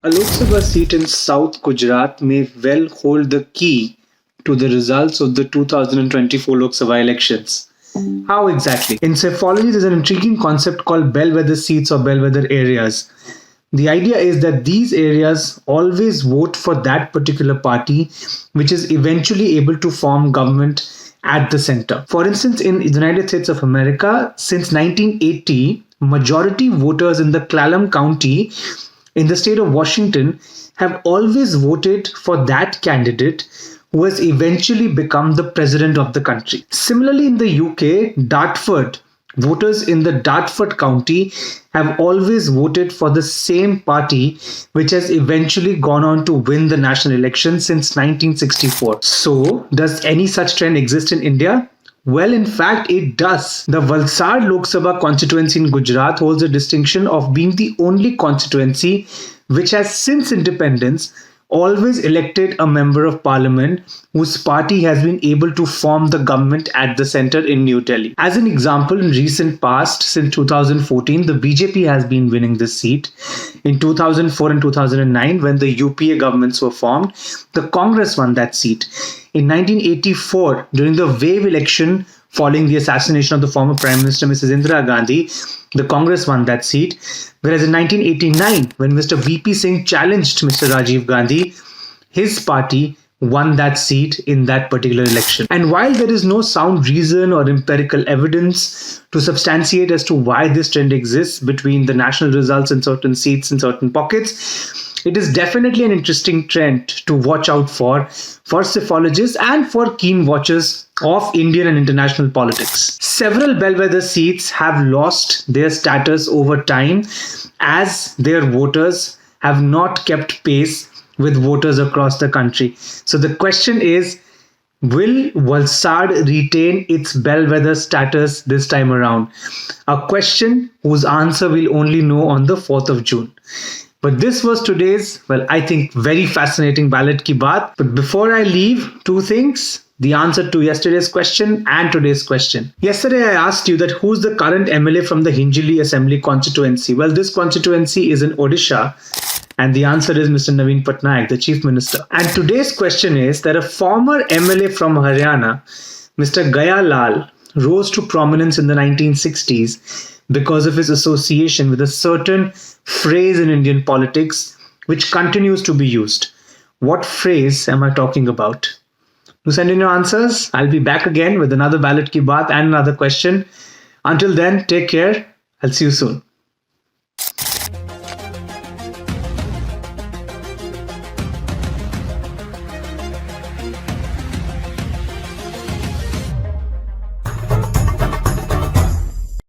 A Lok Sabha seat in South Gujarat may well hold the key to the results of the 2024 Lok Sabha elections. How exactly? In psephology, there's an intriguing concept called bellwether seats or bellwether areas. The idea is that these areas always vote for that particular party, which is eventually able to form government at the center. For instance, in the United States of America, since 1980, majority voters in the Kllalam County in the state of Washington have always voted for that candidate who has eventually become the president of the country. Similarly, in the UK, voters in the Dartford County have always voted for the same party which has eventually gone on to win the national election since 1964. So, does any such trend exist in India? Well, in fact, it does. The Valsad Lok Sabha constituency in Gujarat holds the distinction of being the only constituency which has since independence always elected a member of parliament whose party has been able to form the government at the center in New Delhi. As an example, in recent past, since 2014, the BJP has been winning this seat. In 2004 and 2009, when the UPA governments were formed, the Congress won that seat. In 1984, during the wave election following the assassination of the former Prime Minister Mrs. Indira Gandhi, the Congress won that seat. Whereas in 1989, when Mr. VP Singh challenged Mr. Rajiv Gandhi, his party won that seat in that particular election. And while there is no sound reason or empirical evidence to substantiate as to why this trend exists between the national results in certain seats in certain pockets, it is definitely an interesting trend to watch out for psephologists and for keen watchers of Indian and international politics. Several bellwether seats have lost their status over time as their voters have not kept pace with voters across the country. So the question is, will Valsad retain its bellwether status this time around? A question whose answer we'll only know on the 4th of June. But this was today's, I think very fascinating Ballot Ki Baat. But before I leave, two things. The answer to yesterday's question and today's question. Yesterday I asked you that who's the current MLA from the Hinjili Assembly constituency? Well, this constituency is in Odisha. And the answer is Mr. Naveen Patnaik, the Chief Minister. And today's question is that a former MLA from Haryana, Mr. Gaya Lal, rose to prominence in the 1960s because of his association with a certain phrase in Indian politics which continues to be used. What phrase am I talking about? Do send in your answers. I'll be back again with another Ballot Ki Baat and another question. Until then, take care. I'll see you soon.